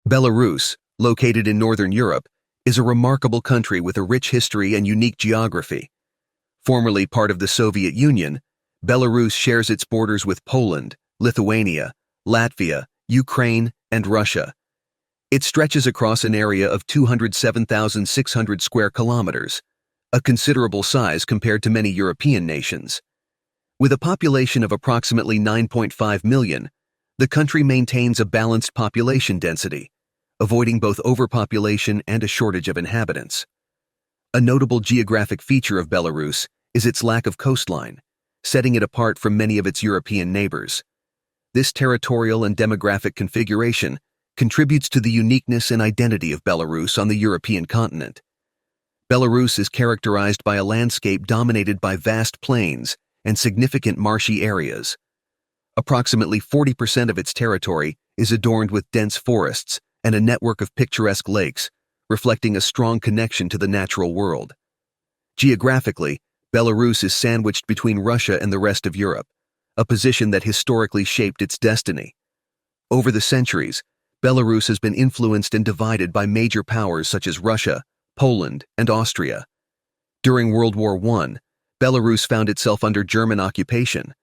Belarus, located in northern Europe, is a remarkable country with a rich history and unique geography. Formerly part of the Soviet Union, Belarus shares its borders with Poland, Lithuania, Latvia, Ukraine, and Russia. It stretches across an area of 207,600 square kilometers, a considerable size compared to many European nations. With a population of approximately 9.5 million, the country maintains a balanced population density, avoiding both overpopulation and a shortage of inhabitants. A notable geographic feature of Belarus is its lack of coastline, setting it apart from many of its European neighbors. This territorial and demographic configuration contributes to the uniqueness and identity of Belarus on the European continent. Belarus is characterized by a landscape dominated by vast plains and significant marshy areas. Approximately 40% of its territory is adorned with dense forests and a network of picturesque lakes, reflecting a strong connection to the natural world. Geographically, Belarus is sandwiched between Russia and the rest of Europe, a position that historically shaped its destiny. Over the centuries, Belarus has been influenced and divided by major powers such as Russia, Poland, and Austria. During World War I, Belarus found itself under German occupation.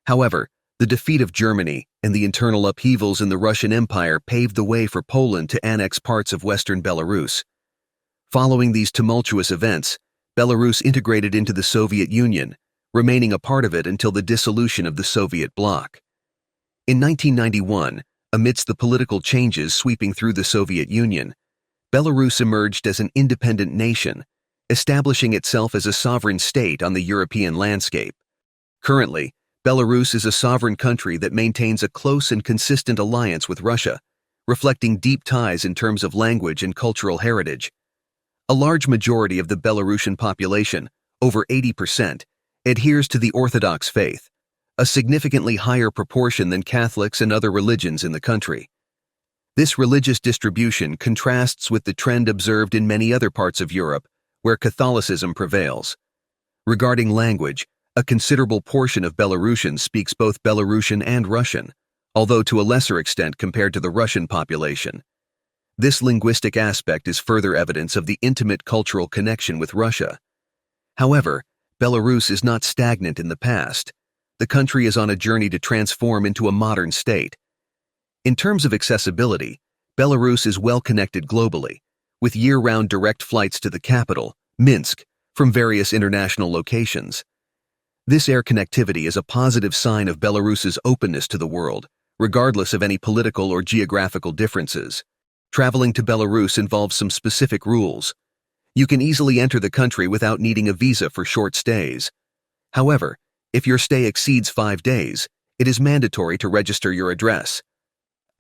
However, the defeat of Germany and the internal upheavals in the Russian Empire paved the way for Poland to annex parts of western Belarus. Following these tumultuous events, Belarus integrated into the Soviet Union, remaining a part of it until the dissolution of the Soviet bloc. In 1991, amidst the political changes sweeping through the Soviet Union, Belarus emerged as an independent nation, establishing itself as a sovereign state on the European landscape. Currently, Belarus is a sovereign country that maintains a close and consistent alliance with Russia, reflecting deep ties in terms of language and cultural heritage. A large majority of the Belarusian population, over 80%, adheres to the Orthodox faith, a significantly higher proportion than Catholics and other religions in the country. This religious distribution contrasts with the trend observed in many other parts of Europe, where Catholicism prevails. Regarding language, a considerable portion of Belarusians speaks both Belarusian and Russian, although to a lesser extent compared to the Russian population. This linguistic aspect is further evidence of the intimate cultural connection with Russia. However, Belarus is not stagnant in the past. The country is on a journey to transform into a modern state. In terms of accessibility, Belarus is well connected globally, with year-round direct flights to the capital, Minsk, from various international locations. This air connectivity is a positive sign of Belarus's openness to the world, regardless of any political or geographical differences. Traveling to Belarus involves some specific rules. You can easily enter the country without needing a visa for short stays. However, if your stay exceeds 5 days, it is mandatory to register your address.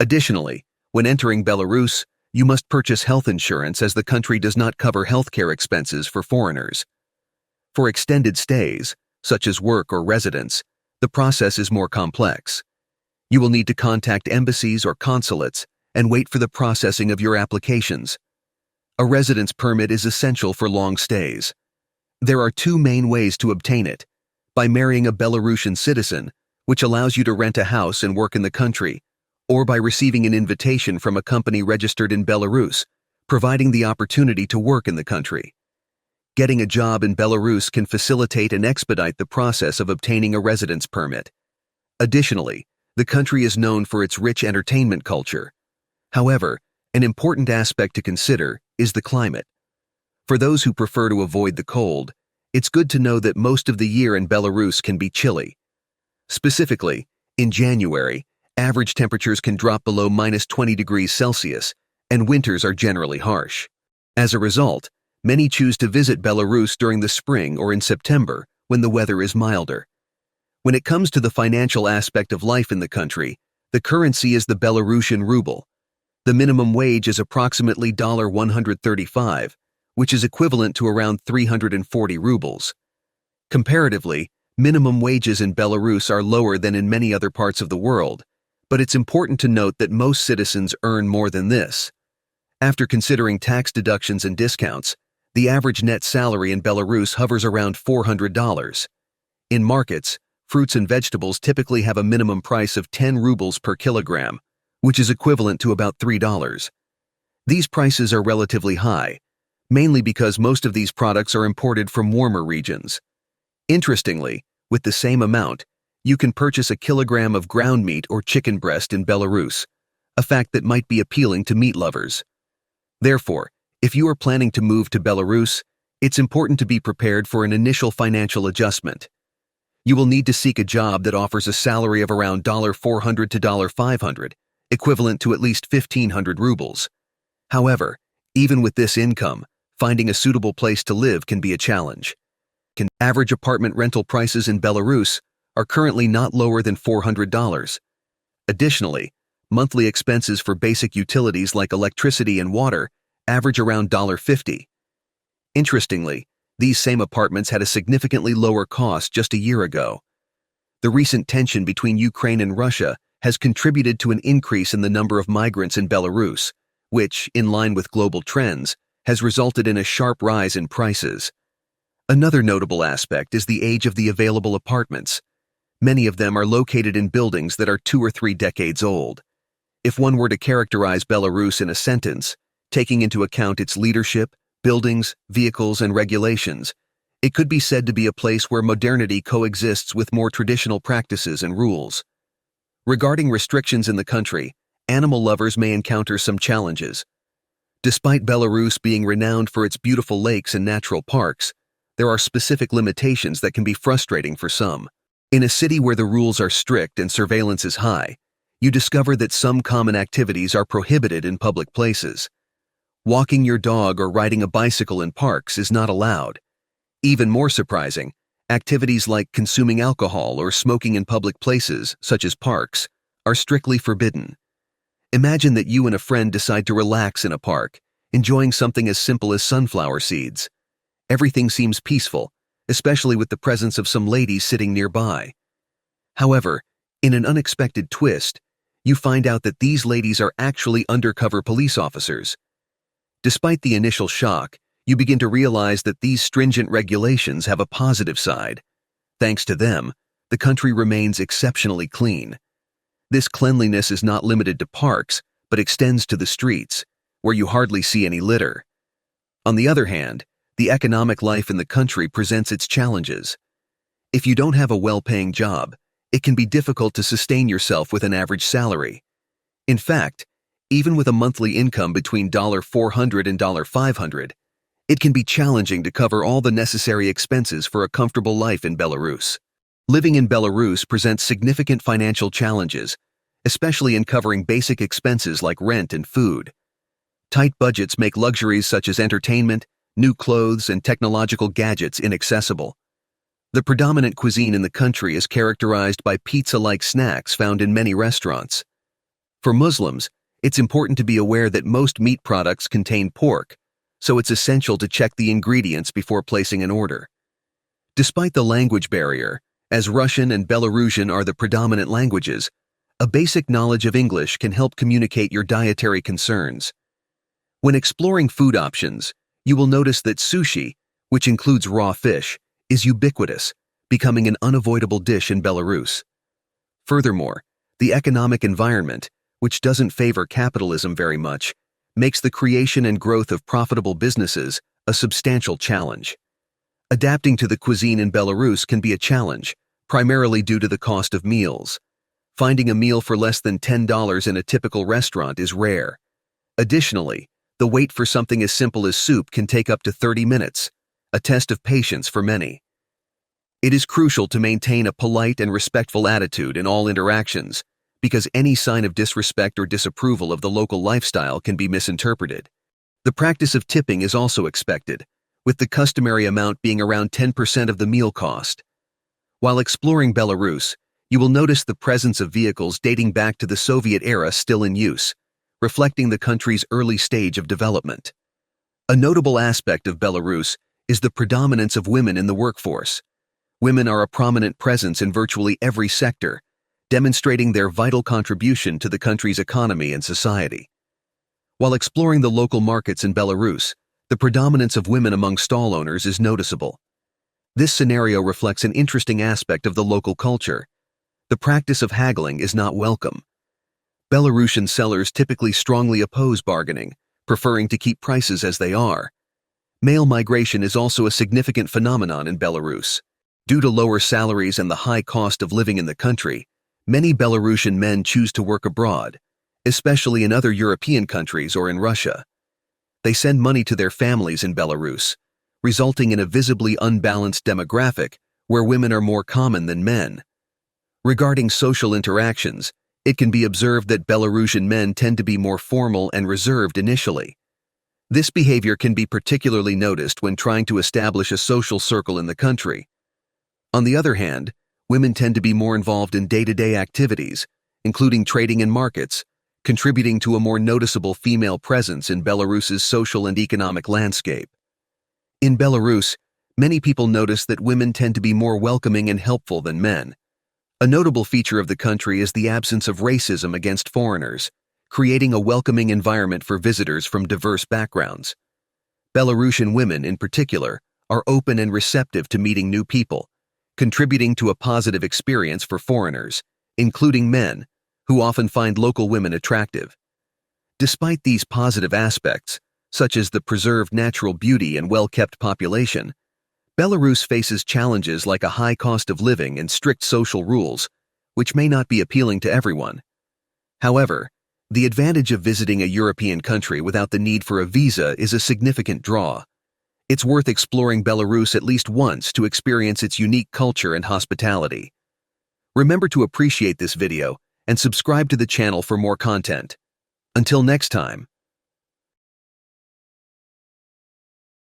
Additionally, when entering Belarus, you must purchase health insurance as the country does not cover healthcare expenses for foreigners. For extended stays, such as work or residence, the process is more complex. You will need to contact embassies or consulates and wait for the processing of your applications. A residence permit is essential for long stays. There are 2 main ways to obtain it: by marrying a Belarusian citizen, which allows you to rent a house and work in the country, or by receiving an invitation from a company registered in Belarus, providing the opportunity to work in the country. Getting a job in Belarus can facilitate and expedite the process of obtaining a residence permit. Additionally, the country is known for its rich entertainment culture. However, an important aspect to consider is the climate. For those who prefer to avoid the cold, it's good to know that most of the year in Belarus can be chilly. Specifically, in January, average temperatures can drop below -20 degrees Celsius, and winters are generally harsh. As a result, many choose to visit Belarus during the spring or in September, when the weather is milder. When it comes to the financial aspect of life in the country, the currency is the Belarusian ruble. The minimum wage is approximately $135, which is equivalent to around 340 rubles. Comparatively, minimum wages in Belarus are lower than in many other parts of the world, but it's important to note that most citizens earn more than this. After considering tax deductions and discounts, the average net salary in Belarus hovers around $400. In markets, fruits and vegetables typically have a minimum price of 10 rubles per kilogram, which is equivalent to about $3. These prices are relatively high, mainly because most of these products are imported from warmer regions. Interestingly, with the same amount, you can purchase a kilogram of ground meat or chicken breast in Belarus, a fact that might be appealing to meat lovers. Therefore, if you are planning to move to Belarus, it's important to be prepared for an initial financial adjustment. You will need to seek a job that offers a salary of around $400 to $500, equivalent to at least 1,500 rubles. However, even with this income, finding a suitable place to live can be a challenge. Average apartment rental prices in Belarus are currently not lower than $400. Additionally, monthly expenses for basic utilities like electricity and water average around $50. Interestingly, these same apartments had a significantly lower cost just a year ago. The recent tension between Ukraine and Russia has contributed to an increase in the number of migrants in Belarus, which, in line with global trends, has resulted in a sharp rise in prices. Another notable aspect is the age of the available apartments. Many of them are located in buildings that are 2 or 3 decades old. If one were to characterize Belarus in a sentence, taking into account its leadership, buildings, vehicles, and regulations, it could be said to be a place where modernity coexists with more traditional practices and rules. Regarding restrictions in the country, animal lovers may encounter some challenges. Despite Belarus being renowned for its beautiful lakes and natural parks, there are specific limitations that can be frustrating for some. In a city where the rules are strict and surveillance is high, you discover that some common activities are prohibited in public places. Walking your dog or riding a bicycle in parks is not allowed. Even more surprising, activities like consuming alcohol or smoking in public places, such as parks, are strictly forbidden. Imagine that you and a friend decide to relax in a park, enjoying something as simple as sunflower seeds. Everything seems peaceful, especially with the presence of some ladies sitting nearby. However, in an unexpected twist, you find out that these ladies are actually undercover police officers. Despite the initial shock, you begin to realize that these stringent regulations have a positive side. Thanks to them, the country remains exceptionally clean. This cleanliness is not limited to parks, but extends to the streets, where you hardly see any litter. On the other hand, the economic life in the country presents its challenges. If you don't have a well-paying job, it can be difficult to sustain yourself with an average salary. In fact, even with a monthly income between $400 and $500, it can be challenging to cover all the necessary expenses for a comfortable life in Belarus. Living in Belarus presents significant financial challenges, especially in covering basic expenses like rent and food. Tight budgets make luxuries such as entertainment, new clothes, and technological gadgets inaccessible. The predominant cuisine in the country is characterized by pizza-like snacks found in many restaurants. For Muslims, it's important to be aware that most meat products contain pork, so it's essential to check the ingredients before placing an order. Despite the language barrier, as Russian and Belarusian are the predominant languages, a basic knowledge of English can help communicate your dietary concerns. When exploring food options, you will notice that sushi, which includes raw fish, is ubiquitous, becoming an unavoidable dish in Belarus. Furthermore, the economic environment, which doesn't favor capitalism very much, makes the creation and growth of profitable businesses a substantial challenge. Adapting to the cuisine in Belarus can be a challenge, primarily due to the cost of meals. Finding a meal for less than $10 in a typical restaurant is rare. Additionally, the wait for something as simple as soup can take up to 30 minutes, a test of patience for many. It is crucial to maintain a polite and respectful attitude in all interactions, because any sign of disrespect or disapproval of the local lifestyle can be misinterpreted. The practice of tipping is also expected, with the customary amount being around 10% of the meal cost. While exploring Belarus, you will notice the presence of vehicles dating back to the Soviet era still in use, reflecting the country's early stage of development. A notable aspect of Belarus is the predominance of women in the workforce. Women are a prominent presence in virtually every sector, demonstrating their vital contribution to the country's economy and society. While exploring the local markets in Belarus, the predominance of women among stall owners is noticeable. This scenario reflects an interesting aspect of the local culture. The practice of haggling is not welcome. Belarusian sellers typically strongly oppose bargaining, preferring to keep prices as they are. Male migration is also a significant phenomenon in Belarus. Due to lower salaries and the high cost of living in the country, many Belarusian men choose to work abroad, especially in other European countries or in Russia. They send money to their families in Belarus, resulting in a visibly unbalanced demographic where women are more common than men. Regarding social interactions, it can be observed that Belarusian men tend to be more formal and reserved initially. This behavior can be particularly noticed when trying to establish a social circle in the country. On the other hand, women tend to be more involved in day-to-day activities, including trading in markets, contributing to a more noticeable female presence in Belarus's social and economic landscape. In Belarus, many people notice that women tend to be more welcoming and helpful than men. A notable feature of the country is the absence of racism against foreigners, creating a welcoming environment for visitors from diverse backgrounds. Belarusian women, in particular, are open and receptive to meeting new people, contributing to a positive experience for foreigners, including men, who often find local women attractive. Despite these positive aspects, such as the preserved natural beauty and well-kept population, Belarus faces challenges like a high cost of living and strict social rules, which may not be appealing to everyone. However, the advantage of visiting a European country without the need for a visa is a significant draw. It's worth exploring Belarus at least once to experience its unique culture and hospitality. Remember to appreciate this video and subscribe to the channel for more content. Until next time.